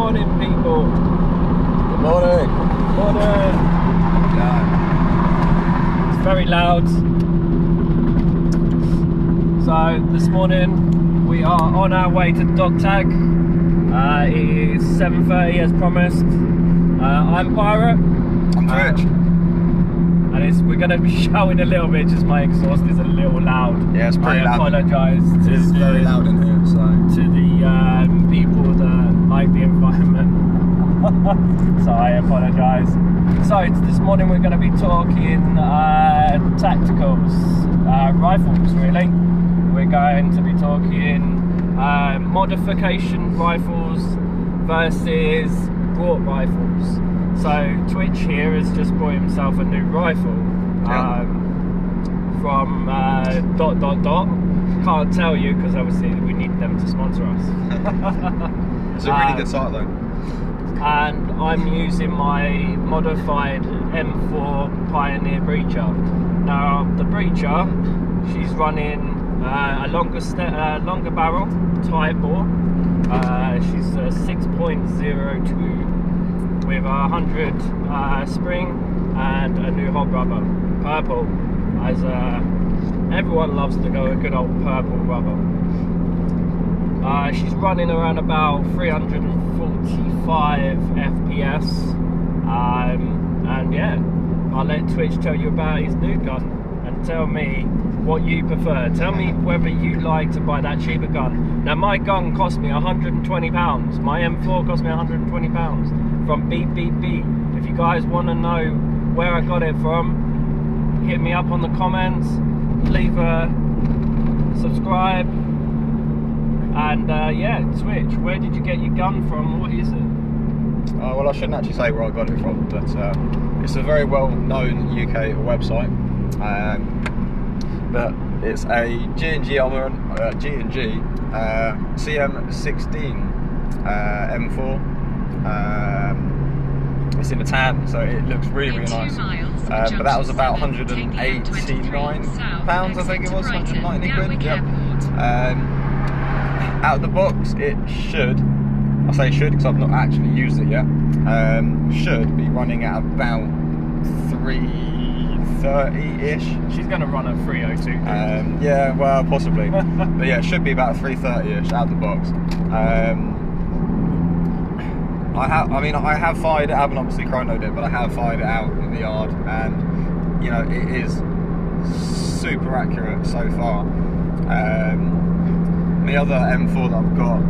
morning, people. Good morning. Morning. Yeah. It's very loud. So this morning we are on our way to Dogtag. It is 7:30 as promised. I'm Pirate. I'm Twitch. And we're going to be shouting a little bit, just my exhaust is a little loud. Yeah, it's pretty loud. I apologise. It's very loud in here, so. To the people that like the environment. So I apologise. So this morning we're going to be talking tacticals, rifles really. We're going to be talking modification rifles versus bought rifles. So Twitch here has just bought himself a new rifle from ... Can't tell you because obviously we need them to sponsor us. It's a really good site though. And I'm using my modified M4 Pioneer breacher. Now the breacher, she's running a longer barrel type bore. She's a 6.02 with 100 spring and a new hot rubber, purple, as everyone loves to go a good old purple rubber. She's running around about 345 FPS, and yeah, I'll let Twitch tell you about his new gun and tell me what you prefer. Tell me whether you like to buy that cheaper gun. Now my gun cost me £120. My M4 cost me £120 from Beep Beep Beep. If you guys want to know where I got it from, hit me up on the comments, leave a subscribe, and yeah, Twitch, where did you get your gun from? What is it? Well, I shouldn't actually say where I got it from, but it's a very well-known UK website. But it's a G&G armor, G&G CM16 M4. It's in a tan, so it looks really, really nice. But that was about £189, I think it was, 190 quid. Yep. Out of the box, it should, I say should because I've not actually used it yet, should be running at about 330-ish. She's going to run a 302. Yeah, well, possibly. But yeah, it should be about 330-ish out of the box. I have fired it. I haven't obviously chronoed it, but I have fired it out in the yard, and you know, it is super accurate so far. The other M4 that I've got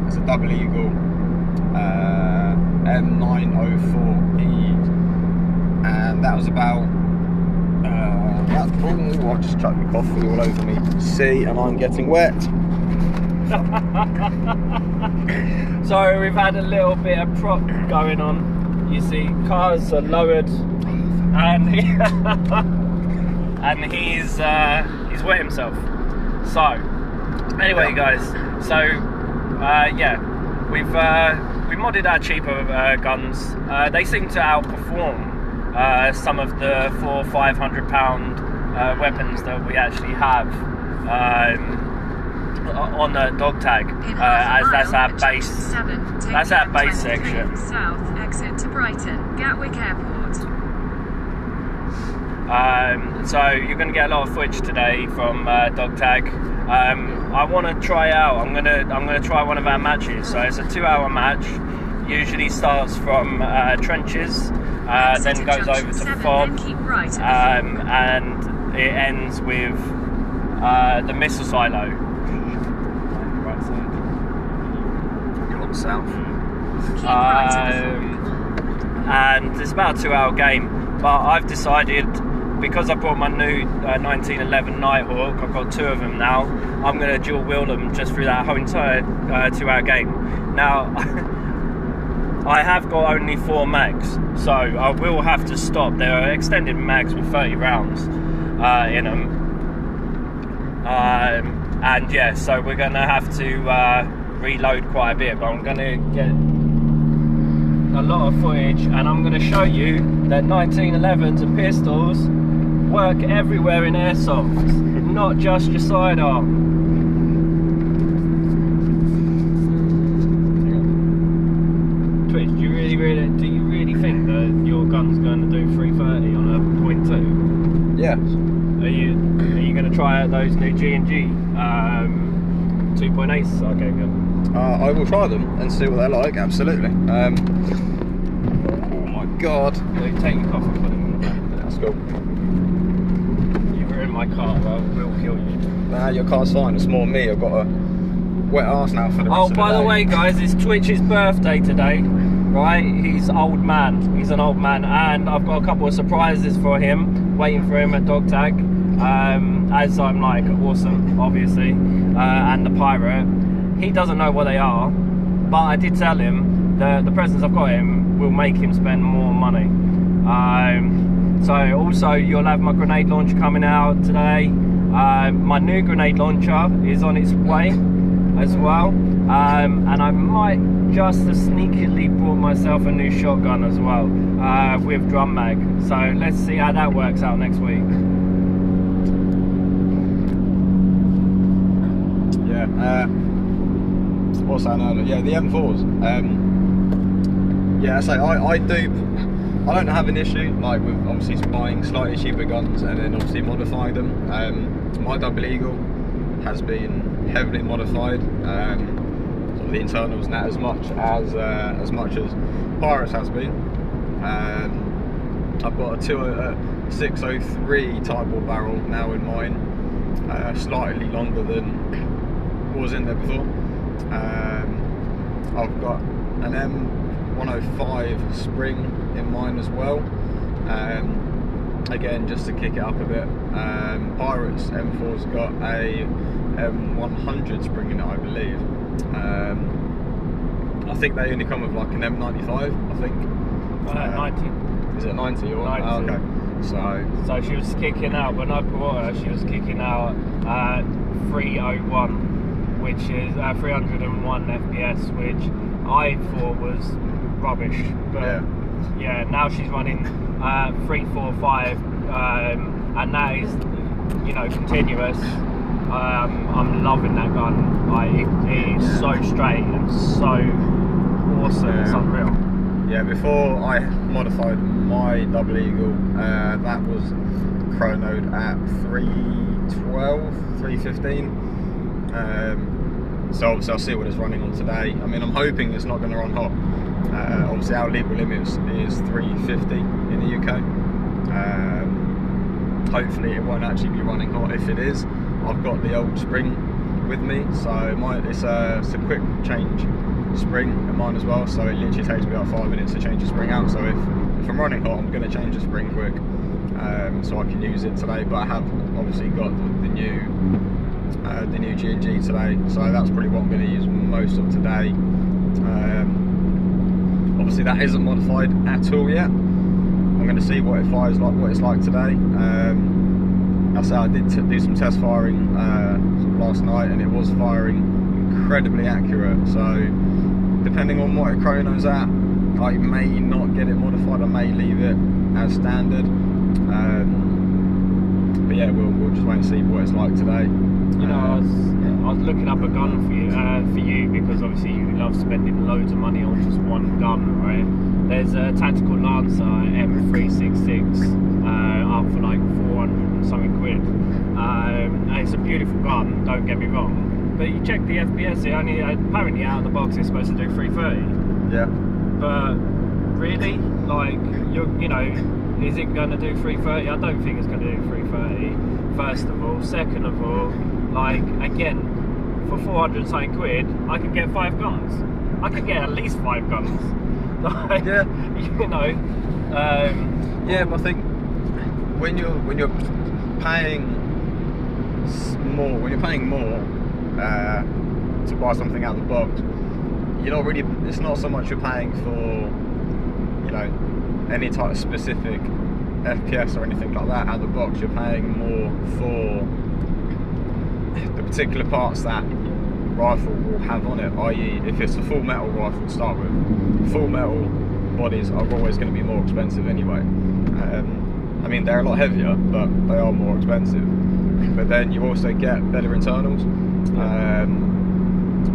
is a Double Eagle M904E, and that was about oh, I've just chucked my coffee all over me. See, and I'm getting wet. So we've had a little bit of prop going on. You see, cars are lowered, and he's wet himself. So anyway, guys. So yeah, we modded our cheaper guns. They seem to outperform some of the £400-500 weapons that we actually have on the Dogtag, as that's our base. That's our base section. South exit to Brighton, Gatwick Airport. So you're going to get a lot of footage today from Dogtag. I want to try out. I'm gonna try one of our matches. So it's a 2-hour match. Usually starts from trenches, then goes over to fob, and it ends with the missile silo. Right side. You're on south. And it's about a 2-hour game. But I've decided, because I brought my new 1911 Nighthawk, I've got 2 of them now, I'm going to dual wield them just through that whole entire 2-hour game. Now, I have got only 4 mags, so I will have to stop. There are extended mags with 30 rounds in them. And yeah, so we're going to have to reload quite a bit, but I'm going to get a lot of footage, and I'm going to show you that 1911s and pistols work everywhere in airsoft, not just your sidearm. Yeah. Are you going to try out those new G&G 2.8s I gave you? I will try them and see what they're like. Absolutely. Oh my god. So take your coffee, put them in the back. That's cool. You were in my car, well, we'll kill you. Nah, your car's fine. It's more me. I've got a wet arse now for the rest of the day. Oh, by the way, guys, it's Twitch's birthday today, right? He's old man. He's an old man, and I've got a couple of surprises for him, waiting for him at Dogtag. As I'm like awesome, obviously, and the pirate. He doesn't know what they are, but I did tell him that the presents I've got him will make him spend more money. So also you'll have my grenade launcher coming out today. My new grenade launcher is on its way as well, and I might just have sneakily bought myself a new shotgun as well, with drum mag. So let's see how that works out next week. Yeah. What's that earlier? Yeah, the M4s. Yeah, so I don't have an issue like with obviously buying slightly cheaper guns and then obviously modifying them. My double eagle has been heavily modified, sort of the internals, not as much as Pirates has been. I've got a 603 type ball barrel now in mine, slightly longer than was in there before. I've got an M105 spring in mine as well, again just to kick it up a bit. Pirates M4's got a M100 spring in it, I believe. I think they only come with like an M95, I think. 90. Is it 90 or 90. Oh, okay. So she was kicking out, when I bought her, she was kicking out 301. Which is 301 FPS, which I thought was rubbish. But yeah, now she's running 345, and that is, you know, continuous. I'm loving that gun. Like it is so straight and so awesome. It's unreal. Yeah, before I modified my double eagle, that was chronoed at 312, 315. So obviously I'll see what it's running on today. I mean, I'm hoping it's not going to run hot. Obviously our legal limit is 350 in the UK. Hopefully it won't actually be running hot. If it is, I've got the old spring with me, so it's a quick change spring in mine as well, so it literally takes me about 5 minutes to change the spring out. So if I'm running hot, I'm going to change the spring quick, so I can use it today. But I have obviously got the new G&G today, so that's probably what I'm going to use most of today. Obviously that isn't modified at all yet. I'm going to see what it fires like, what it's like today. I said I did do some test firing last night, and it was firing incredibly accurate. So depending on what it chronos at, I may not get it modified. I may leave it as standard. But yeah, we'll just wait and see what it's like today. You know, I was looking up a gun for you because obviously you love spending loads of money on just one gun, right? There's a tactical Lancer M366 up for like 400 and something quid. And it's a beautiful gun, don't get me wrong. But you check the FPS, it only apparently out of the box it's supposed to do 330. Yeah. But really, like you know, is it going to do 330? I don't think it's going to do 330. First of all, second of all, like again, for 400 something quid, I could get 5 guns. I could get at least 5 guns. Like, yeah. You know. Yeah, but I think when you're paying more, to buy something out of the box, you're not really. It's not so much you're paying for, you know, any type of specific FPS or anything like that out of the box. You're paying more for the particular parts that rifle will have on it, i.e. if it's a full metal rifle to start with, full metal bodies are always going to be more expensive anyway. I mean, they're a lot heavier, but they are more expensive. But then you also get better internals.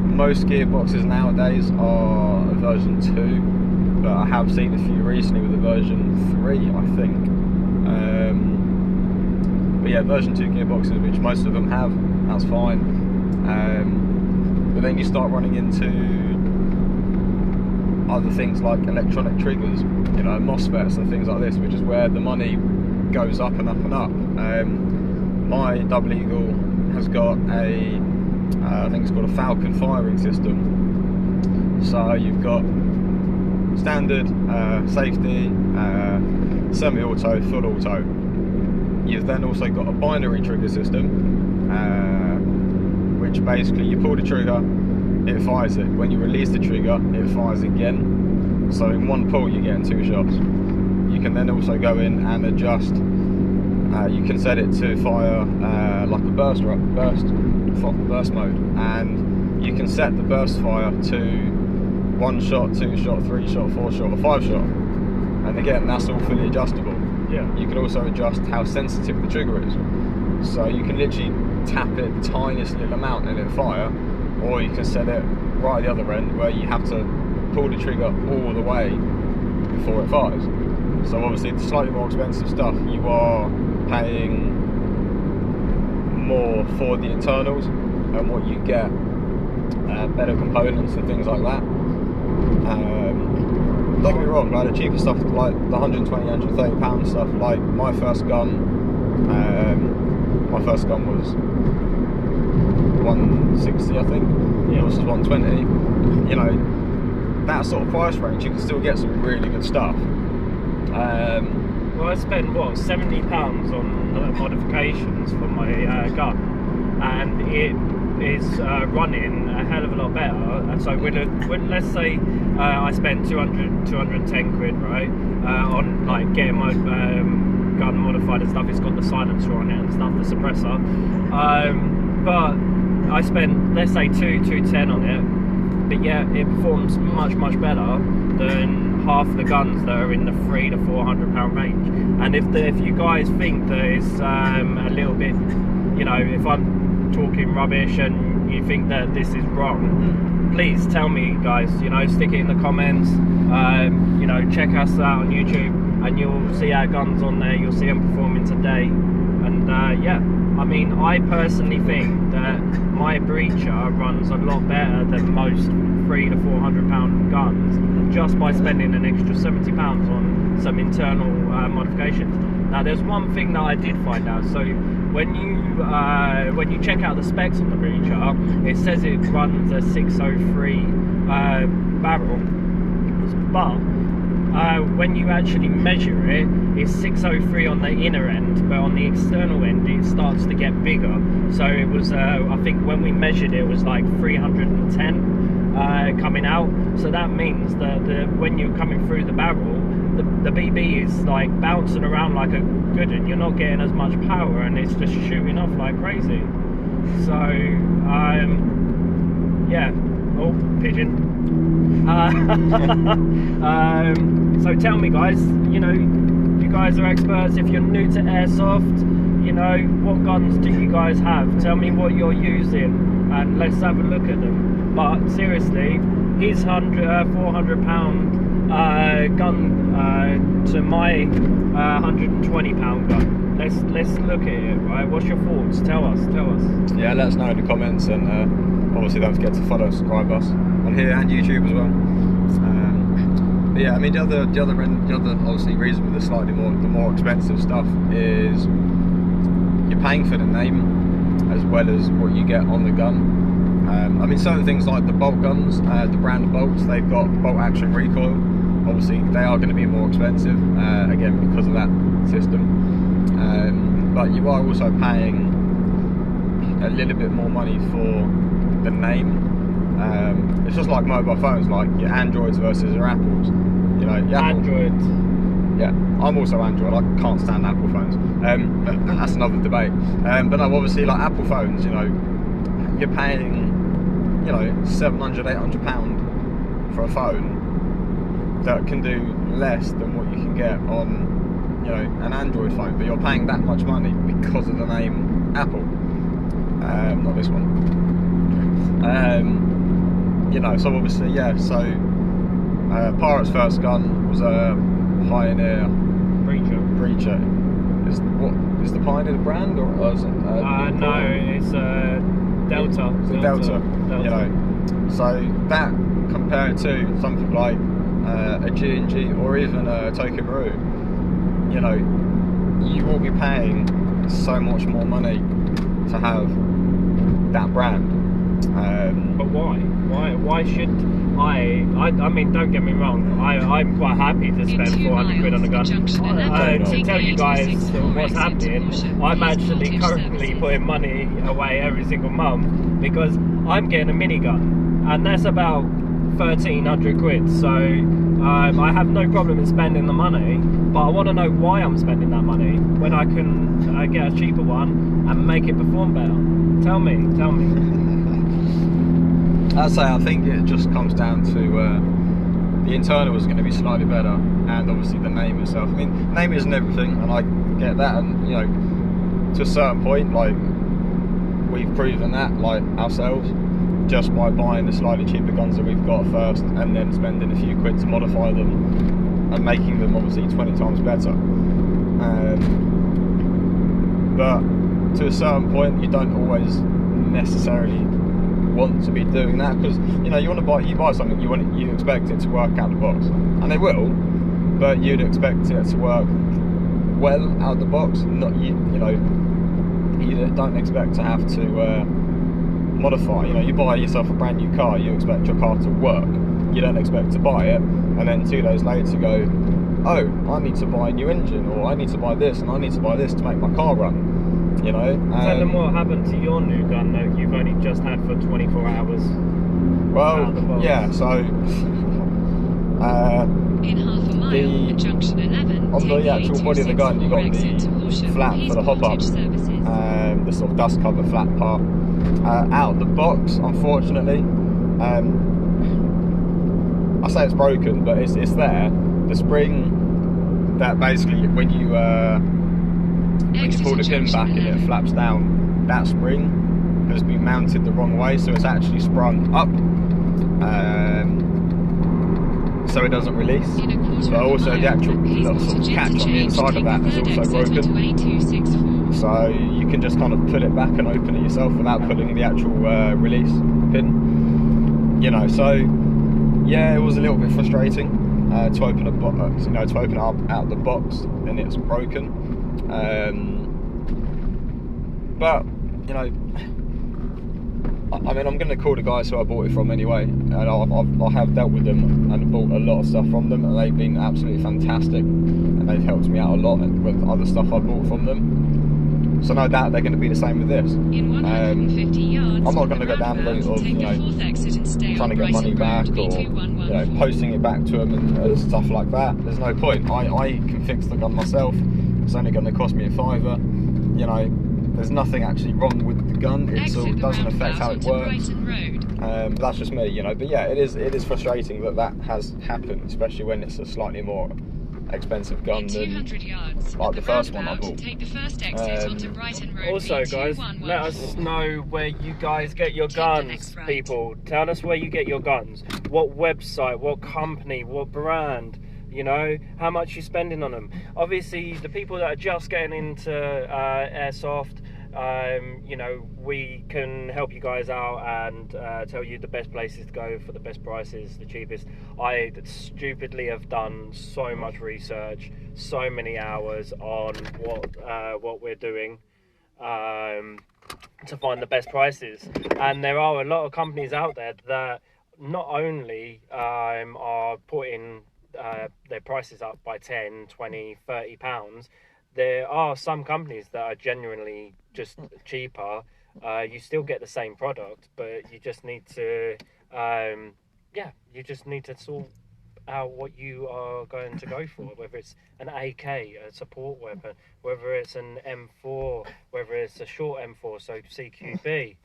Most gearboxes nowadays are a version 2, but I have seen a few recently with a version 3, I think. But yeah, version 2 gearboxes, which most of them have, that's fine. But then you start running into other things like electronic triggers, you know, MOSFETs and things like this, which is where the money goes up and up and up. My Double Eagle has got a, I think it's called a Falcon firing system. So you've got standard, safety, semi-auto, full auto. You've then also got a binary trigger system, which basically you pull the trigger, it fires it. When you release the trigger, it fires again. So in one pull, you're getting 2 shots. You can then also go in and adjust. You can set it to fire like a burst mode, and you can set the burst fire to 1 shot, 2 shot, 3 shot, 4 shot, or 5 shot. And again, that's all fully adjustable. Yeah. You can also adjust how sensitive the trigger is. So you can literally tap it the tiniest little amount and it'll fire, or you can set it right at the other end where you have to pull the trigger all the way before it fires. So obviously the slightly more expensive stuff, you are paying more for the internals and what you get, better components and things like that. Don't get me wrong, like the cheaper stuff, like the 120, 130 pound stuff, like my first gun was 160, I think. Yeah, this is 120. You know, that sort of price range, you can still get some really good stuff. Well, I spent what, £70 on modifications for my gun, and it is running a hell of a lot better. And so let's say I spent 210 quid, right, on like getting my gun modified and stuff. It's got the silencer on it and stuff, the suppressor. But I spent, let's say, 210 on it, but yeah, it performs much better than half the guns that are in the £300 to £400 range. And if you guys think that it's a little bit, you know, if I'm talking rubbish and you think that this is wrong, please tell me, guys. You know, stick it in the comments. You know, check us out on YouTube and you'll see our guns on there. You'll see them performing today. And yeah, I mean, I personally think that my breacher runs a lot better than most £300 to £400 guns just by spending an extra £70 on some internal modifications. Now, there's one thing that I did find out. So when you check out the specs on the breacher, it says it runs a 603 barrel, but when you actually measure it, it's 603 on the inner end, but on the external end it starts to get bigger. So it was, I think when we measured it was like 310 coming out. So that means that when you're coming through the barrel, the BB is like bouncing around like a good one. You're not getting as much power and it's just shooting off like crazy. So yeah. Oh, pigeon. So tell me, guys, you know, you guys are experts. If you're new to airsoft, you know, what guns do you guys have? Tell me what you're using and let's have a look at them. But seriously, his £400 gun to my £120 gun. Let's look at it, right? What's your thoughts? Tell us. Yeah, let us know in the comments, and obviously don't forget to follow and subscribe us on here and YouTube as well. But yeah, I mean the other obviously reason with the more expensive stuff is you're paying for the name as well as what you get on the gun. I mean, certain things like the bolt guns, the brand bolts, they've got bolt action recoil. Obviously, they are going to be more expensive, again, because of that system. But you are also paying a little bit more money for the name. It's just like mobile phones, like your Androids versus your Apples. You know, your Android. Yeah, I'm also Android. I can't stand Apple phones. But that's another debate. But no, obviously, like Apple phones, you know, you're paying, you know, £700, £800 for a phone that can do less than what you can get on, you know, an Android phone, but you're paying that much money because of the name Apple. Not this one. You know, so obviously, yeah. So Pirate's first gun was a Pioneer Breacher. is the Pioneer the brand or is it? No, it's Delta. It's a Delta. You know, so that compared to something like a G&G or even a Tokyo Maru, you know, you will be paying so much more money to have that brand. But why? Why should I mean, don't get me wrong, I'm quite happy to spend 400 quid on a gun. To tell you guys what's happening, I'm actually currently putting money away every single month because I'm getting a minigun, and that's about 1,300 quid. So I have no problem in spending the money, but I want to know why I'm spending that money when I can get a cheaper one and make it perform better. Tell me. I'd say I think it just comes down to the internal is going to be slightly better, and obviously the name itself. I mean, name isn't everything, and I get that, and you know, to a certain point, like we've proven that, like ourselves, just by buying the slightly cheaper guns that we've got first, and then spending a few quid to modify them, and making them obviously 20 times better. But to a certain point, you don't always necessarily want to be doing that, because you know, you buy something, you expect it to work out the box, and it will, but you'd expect it to work well out the box. Not you don't expect to have to modify. You know, you buy yourself a brand new car, you expect your car to work. You don't expect to buy it and then 2 days later go, oh, I need to buy a new engine, or I need to buy this and I need to buy this to make my car run. You know, tell them what happened to your new gun that you've only just had for 24 hours. Well, yeah, so in half a mile at junction 11, on the actual body of the gun, you got the flap for the hop up, the sort of dust cover flap part. Out of the box, unfortunately, I say it's broken, but it's there. The spring that basically when you pull the pin back and it flaps down, that spring has been mounted the wrong way, so it's actually sprung up, so it doesn't release. But also the actual little sort of catch on the inside of that is also broken. So you can just kind of pull it back and open it yourself without pulling the actual release pin. You know, so yeah, it was a little bit frustrating to open a box, you know, to open it up out of the box and it's broken. But you know, I mean, I'm going to call the guys who I bought it from anyway, and I have dealt with them and bought a lot of stuff from them, and they've been absolutely fantastic, and they've helped me out a lot with other stuff I bought from them. So no doubt they're going to be the same with this. I'm not going to go down the route of, you know, trying to get money back or, you know, posting it back to them and stuff like that. There's no point. I can fix the gun myself. It's only going to cost me $5. You know, there's nothing actually wrong with the gun. It sort of doesn't affect how it works. But that's just me, you know. But yeah, it is frustrating that has happened, especially when it's a slightly more expensive gun than like the first one I bought. Also guys, let us know where you guys get your guns, people. Tell us where you get your guns, what website, what company, what brand, you know, how much you're spending on them. Obviously the people that are just getting into airsoft, you know, we can help you guys out and tell you the best places to go for the best prices, the cheapest. I stupidly have done so much research, so many hours on what we're doing to find the best prices, and there are a lot of companies out there that not only are putting their prices up by 10, 20, 30 pounds. There are some companies that are genuinely just cheaper. You still get the same product, but you just need to you just need to sort out what you are going to go for, whether it's an AK, a support weapon, whether it's an M4, whether it's a short M4, so CQB.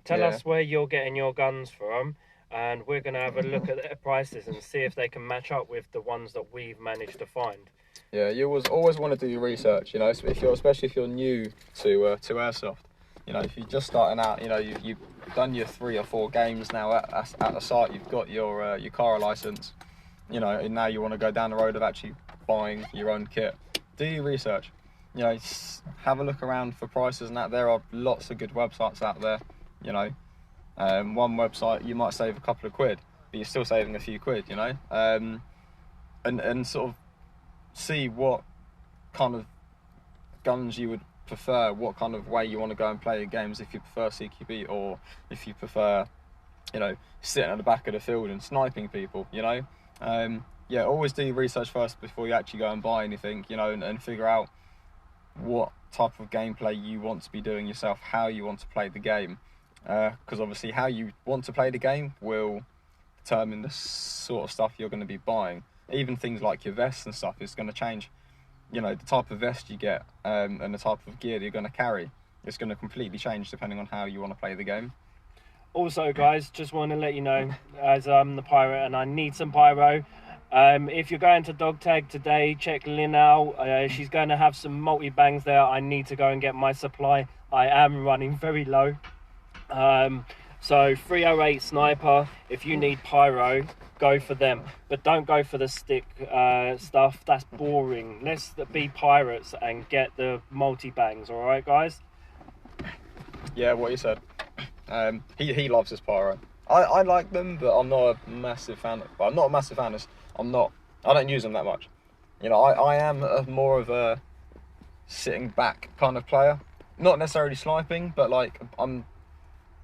Tell us where you're getting your guns from, and we're going to have a look at their prices and see if they can match up with the ones that we've managed to find. Yeah, you always want to do your research, you know, especially if you're new to airsoft. You know, if you're just starting out, you know, you've done your 3 or 4 games now at the site, you've got your car license, you know, and now you want to go down the road of actually buying your own kit. Do your research. you know, have a look around for prices and that. There are lots of good websites out there, you know. One website you might save a couple of quid, but you're still saving a few quid, you know. And sort of see what kind of guns you would prefer, what kind of way you want to go and play your games, if you prefer CQB or if you prefer, you know, sitting at the back of the field and sniping people, you know. Yeah, always do your research first before you actually go and buy anything, you know, and figure out what type of gameplay you want to be doing yourself, how you want to play the game, because obviously how you want to play the game will determine the sort of stuff you're going to be buying. Even things like your vests and stuff is going to change, you know, the type of vest you get, and the type of gear that you're going to carry. It's going to completely change depending on how you want to play the game. Also, guys, just want to let you know, as I'm the pirate and I need some pyro, if you're going to Dogtag today, check Lynn out. She's going to have some multi-bangs there. I need to go and get my supply. I am running very low. So 308 sniper, if you need pyro, go for them. But don't go for the stick stuff. That's boring. Let's be pirates and get the multi-bangs, alright, guys? Yeah, what you said. He loves his pyro. I like them, but I'm not a massive fan. Well, I'm not a massive fan. I don't use them that much. You know, I am more of a sitting back kind of player. Not necessarily sniping, but like I'm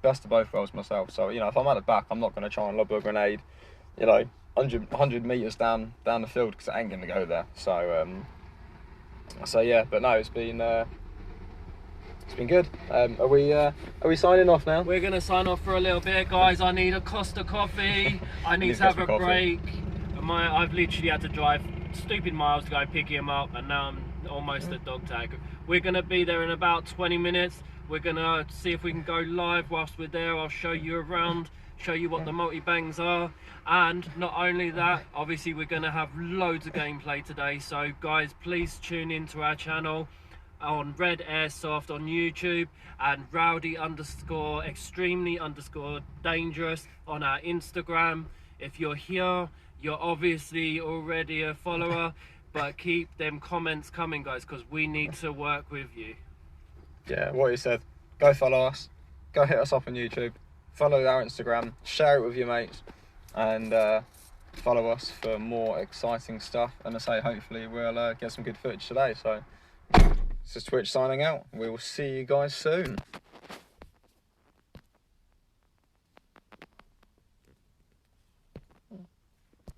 best of both worlds myself. So, you know, if I'm at the back, I'm not going to try and lob a grenade, you know, 100 metres down the field, because it ain't going to go there. So yeah, but no, it's been good. Are we signing off now? We're going to sign off for a little bit, guys. I need a Costa coffee. I need to have a break. I've literally had to drive stupid miles to go pick him up, and now I'm almost at Dogtag. We're going to be there in about 20 minutes. We're going to see if we can go live whilst we're there. I'll show you around, show you what the multi-bangs are. And not only that, obviously we're going to have loads of gameplay today. So guys, please tune into our channel on R.E.D Airsoft on YouTube, and rowdy_extremely_dangerous on our Instagram. If you're here, you're obviously already a follower, but keep them comments coming, guys, because we need to work with you. Yeah, what you said. Go follow us. Go hit us up on YouTube. Follow our Instagram. Share it with your mates. And follow us for more exciting stuff. And I say, hopefully we'll get some good footage today. So this is Twitch signing out. We will see you guys soon.